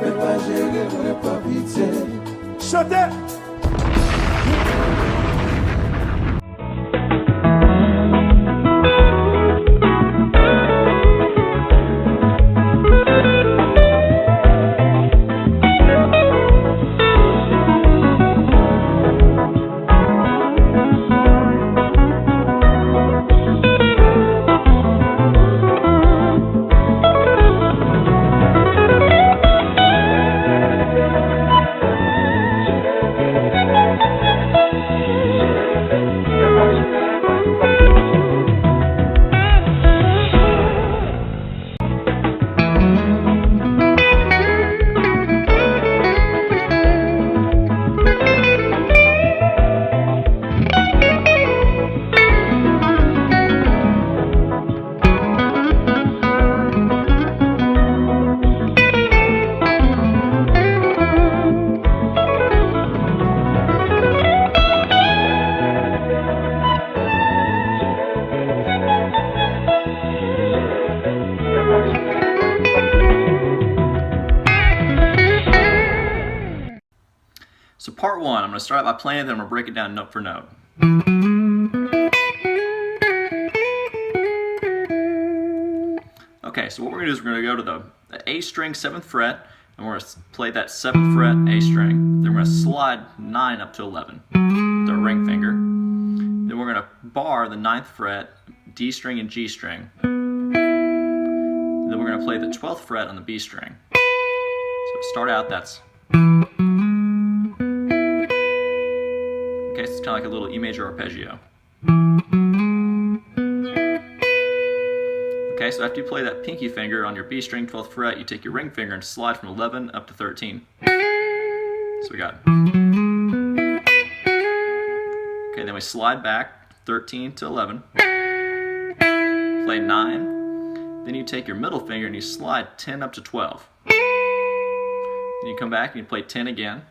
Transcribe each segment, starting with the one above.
mais pas gérer, pas pitié. Chantez! So part one, I'm going to start out by playing it, then I'm going to break it down note for note. Okay, so what we're going to do is we're going to go to the A string 7th fret, and we're going to play that 7th fret A string. Then we're going to slide 9 up to 11 with our ring finger. Then we're going to bar the 9th fret, D string and G string. Then we're going to play the 12th fret on the B string. So to start out, that's... Okay, so it's kind of like a little E major arpeggio. Okay, so after you play that pinky finger on your B string 12th fret, you take your ring finger and slide from 11 up to 13. So we got... Okay, then we slide back 13 to 11. Play 9. Then you take your middle finger and you slide 10 up to 12. Then you come back and you play 10 again.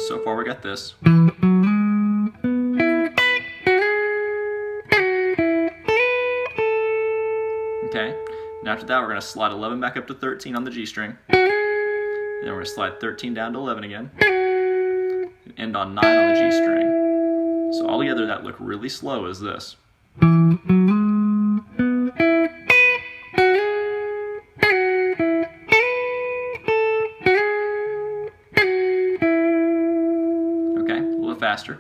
So far we got this. Okay, and after that we're going to slide 11 back up to 13 on the G string. Then we're going to slide 13 down to 11 again. And end on 9 on the G string. So altogether that look really slow as this. Okay, a little bit faster.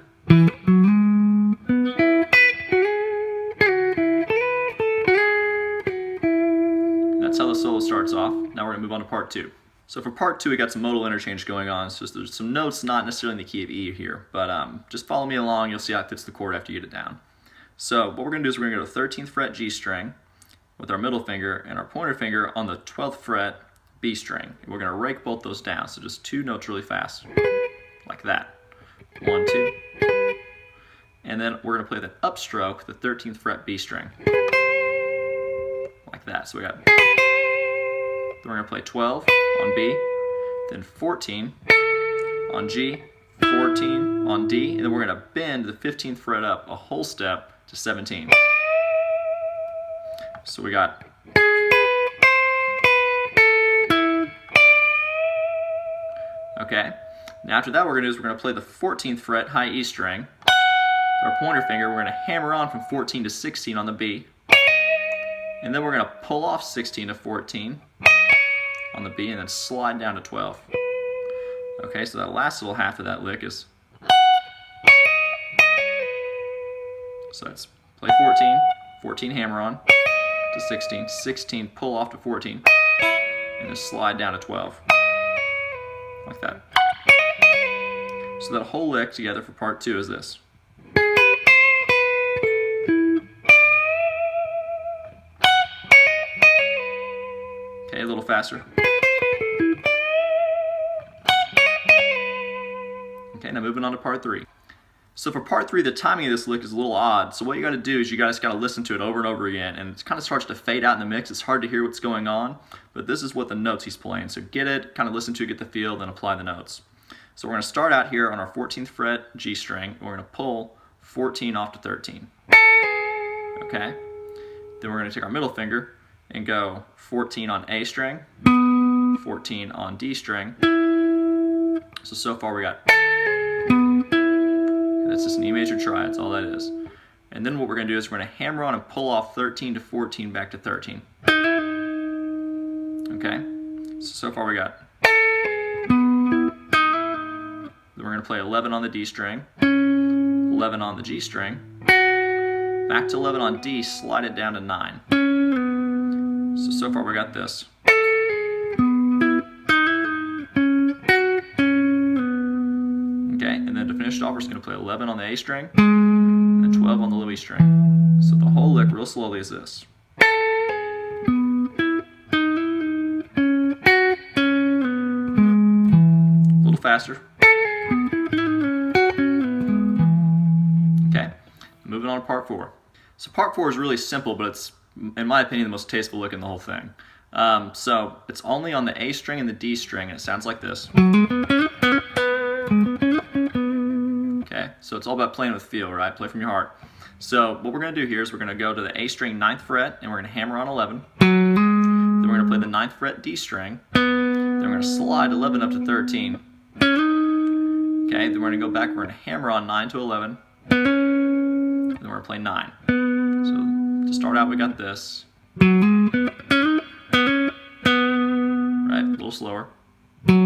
That's how the solo starts off. Now we're going to move on to part 2. So for part 2 we got some modal interchange going on, so there's some notes not necessarily in the key of E here, but just follow me along, you'll see how it fits the chord after you get it down. So what we're going to do is we're going to go to 13th fret G string with our middle finger and our pointer finger on the 12th fret B string. And we're going to rake both those down, so just 2 notes really fast, like that. 1, 2. And then we're going to play the upstroke, the 13th fret B string. Like that. So we got... Then we're going to play 12 on B, then 14 on G, 14 on D, and then we're going to bend the 15th fret up a whole step to 17. So we got... Okay. Now after that what we're going to do is we're going to play the 14th fret high E string. With our pointer finger, we're going to hammer on from 14 to 16 on the B. And then we're going to pull off 16 to 14 on the B and then slide down to 12. Okay, so that last little half of that lick is... So it's play 14, 14 hammer on to 16, 16 pull off to 14, and then slide down to 12. Like that. So that whole lick together for part 2 is this. Okay, a little faster. Okay, now moving on to part 3. So for part 3, the timing of this lick is a little odd. So what you got to do is you guys got to listen to it over and over again, and it kind of starts to fade out in the mix. It's hard to hear what's going on, but this is what the notes he's playing. So get it, kind of listen to it, get the feel, then apply the notes. So we're going to start out here on our 14th fret G string. We're going to pull 14 off to 13. Okay. Then we're going to take our middle finger and go 14 on A string, 14 on D string. So far we got, that's just an E major triad, that's all that is. And then what we're going to do is we're going to hammer on and pull off 13 to 14 back to 13. Okay, so far we got, then we're going to play 11 on the D string, 11 on the G string, back to 11 on D, slide it down to 9. So far we got this. Okay, and then to finish it off, we're just going to play 11 on the A string, and 12 on the low E string. So the whole lick real slowly is this. A little faster. Okay, moving on to part 4. So part 4 is really simple, but it's, in my opinion, the most tasteful lick in the whole thing. So it's only on the A string and the D string, and it sounds like this. Okay, so it's all about playing with feel, right? Play from your heart. So what we're going to do here is we're going to go to the A string 9th fret, and we're going to hammer on 11. Then we're going to play the 9th fret D string. Then we're going to slide 11 up to 13. Okay, then we're going to go back, we're going to hammer on 9 to 11. Then we're going to play 9. So to start out, we got this. Right, a little slower. Okay,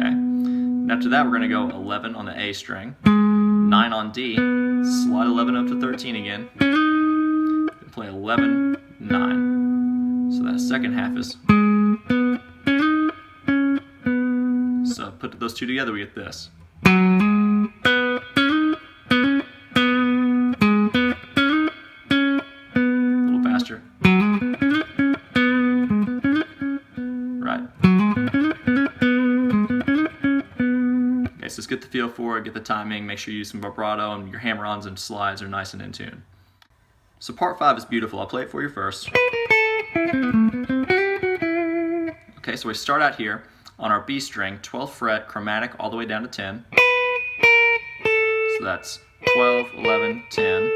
and after that, we're going to go 11 on the A string, 9 on D, slide 11 up to 13 again, and play 11, 9. So that second half is. So put those two together, we get this. A little faster. Right. Okay, so let's get the feel for it, get the timing, make sure you use some vibrato and your hammer-ons and slides are nice and in tune. So part 5 is beautiful. I'll play it for you first. Okay, so we start out here on our B string, 12th fret, chromatic all the way down to 10. So that's 12, 11, 10. Then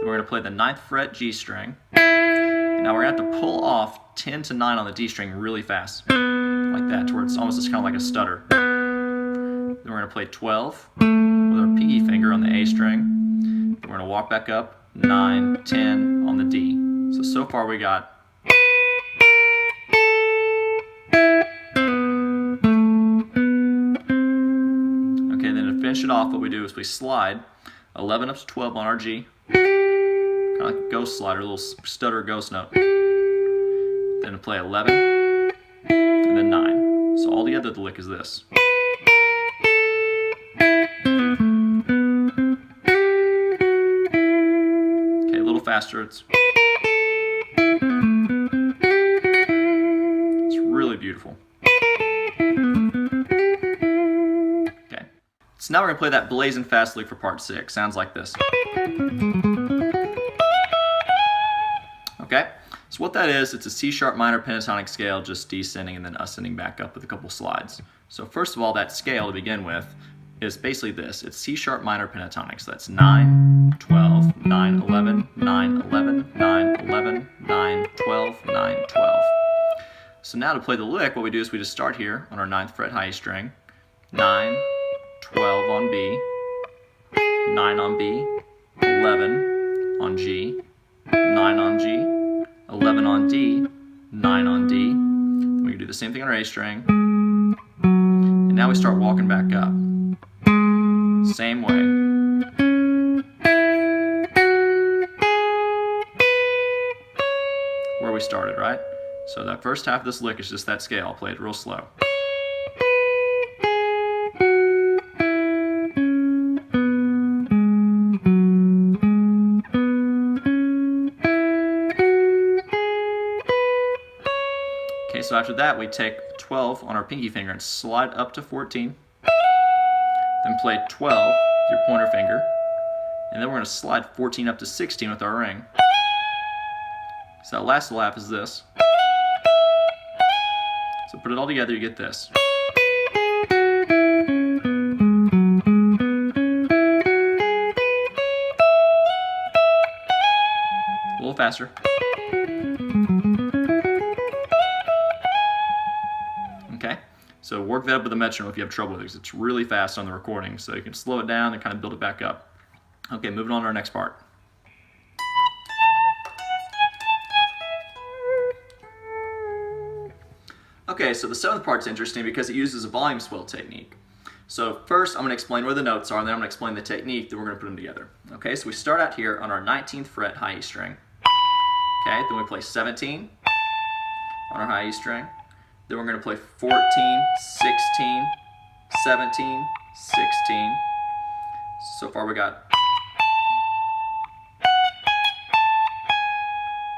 we're going to play the 9th fret G string. And now we're going to have to pull off 10 to 9 on the D string really fast. Like that, to where it's almost just kind of like a stutter. Then we're going to play 12 with our pinky finger on the A string. Then we're going to walk back up, 9, 10 on the D. So far we got. Finish it off, what we do is we slide 11 up to 12 on our G, kind of like a ghost slider, a little stutter ghost note. Then play 11, and then 9. So all together the lick is this. Okay, a little faster. It's really beautiful. So now we're going to play that blazing fast lick for part 6. Sounds like this. Okay, so what that is, it's a C sharp minor pentatonic scale, just descending and then ascending back up with a couple slides. So first of all, that scale to begin with is basically this. It's C sharp minor pentatonic. So that's 9, 12, 9, 11, 9, 11, 9, 11, 9, 12, 9, 12. So now to play the lick, what we do is we just start here on our 9th fret high string, 9, 12 on B, 9 on B, 11 on G, 9 on G, 11 on D, 9 on D. Then we can do the same thing on our A string. And now we start walking back up. Same way. Where we started, right? So that first half of this lick is just that scale. I'll play it real slow. So after that, we take 12 on our pinky finger and slide up to 14. Then play 12 with your pointer finger. And then we're going to slide 14 up to 16 with our ring. So that last lap is this. So put it all together, you get this. little faster. Okay, so work that up with the metronome if you have trouble with it, because it's really fast on the recording, so you can slow it down and kind of build it back up. Okay, moving on to our next part. Okay, so the seventh part's interesting because it uses a volume swell technique. So first I'm going to explain where the notes are, and then I'm going to explain the technique, then we're going to put them together. Okay, so we start out here on our 19th fret high E string. Okay, then we play 17 on our high E string. Then we're going to play 14, 16, 17, 16. So far we got.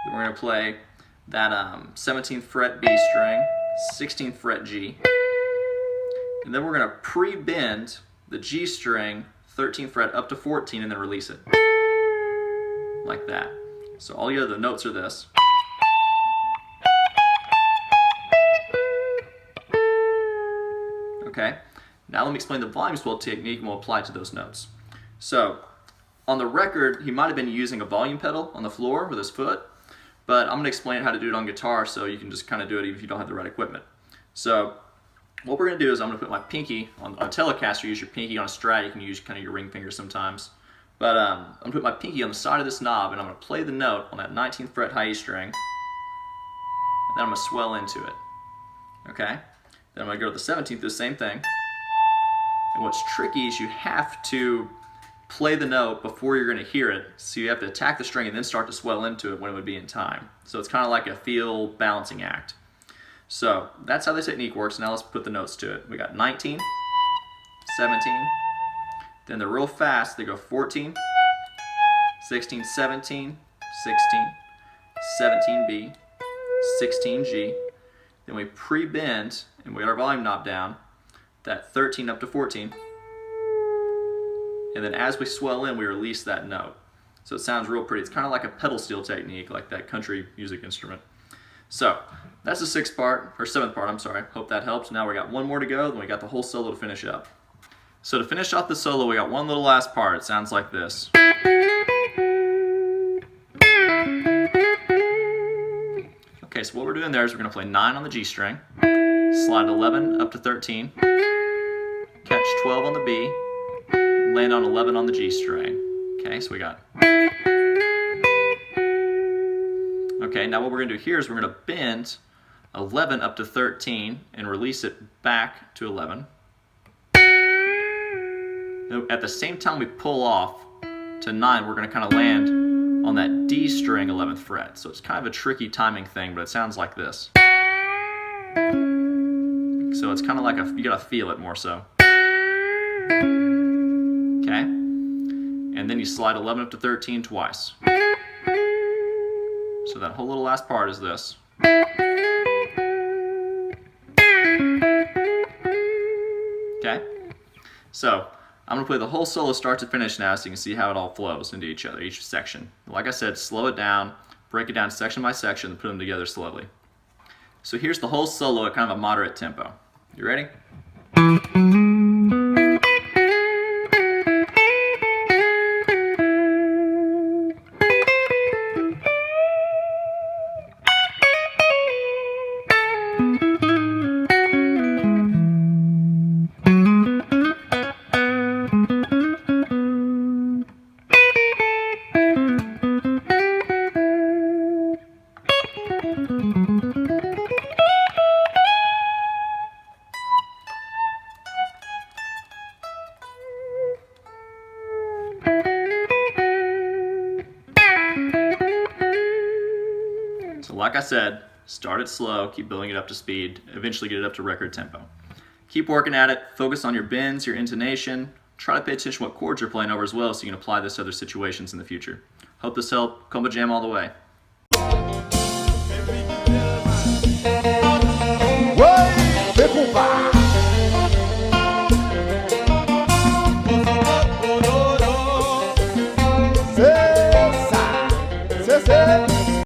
Then we're going to play that 17th fret B string, 16th fret G. And then we're going to pre-bend the G string, 13th fret up to 14, and then release it. Like that. So all the other notes are this. Okay, now let me explain the volume swell technique and we'll apply it to those notes. So on the record, he might have been using a volume pedal on the floor with his foot, but I'm going to explain how to do it on guitar so you can just kind of do it even if you don't have the right equipment. So what we're going to do is I'm going to put my pinky on a Telecaster. You use your pinky. On a Strat, you can use kind of your ring finger sometimes. But I'm going to put my pinky on the side of this knob, and I'm going to play the note on that 19th fret high E string, and then I'm going to swell into it. Okay? Then I'm going to go to the 17th, do the same thing. And what's tricky is you have to play the note before you're going to hear it, so you have to attack the string and then start to swell into it when it would be in time. So it's kind of like a feel balancing act. So that's how the technique works. Now let's put the notes to it. We got 19, 17, then they're real fast. They go 14, 16, 17, 16, 17B, 16G. Then we pre-bend, and we got our volume knob down, that 13 up to 14. And then as we swell in, we release that note. So it sounds real pretty. It's kind of like a pedal steel technique, like that country music instrument. So that's the seventh part, I'm sorry. Hope that helps. Now we got one more to go, then we got the whole solo to finish up. So to finish off the solo, we got one little last part. It sounds like this. Okay, so what we're doing there is we're going to play 9 on the G string, slide 11 up to 13, catch 12 on the B, land on 11 on the G string. Okay, so we got. Okay, now what we're going to do here is we're going to bend 11 up to 13 and release it back to 11. At the same time we pull off to 9, we're going to kind of land on that D string 11th fret. So it's kind of a tricky timing thing, but it sounds like this. So it's kind of like you got to feel it more so. Okay? And then you slide 11 up to 13 twice. So that whole little last part is this. Okay? So I'm going to play the whole solo start to finish now so you can see how it all flows into each other, each section. Like I said, slow it down, break it down section by section, and put them together slowly. So here's the whole solo at kind of a moderate tempo. You ready? So like I said, start it slow, keep building it up to speed, eventually get it up to record tempo. Keep working at it, focus on your bends, your intonation, try to pay attention to what chords you're playing over as well so you can apply this to other situations in the future. Hope this helped. Combo Jam all the way. C'est ça, c'est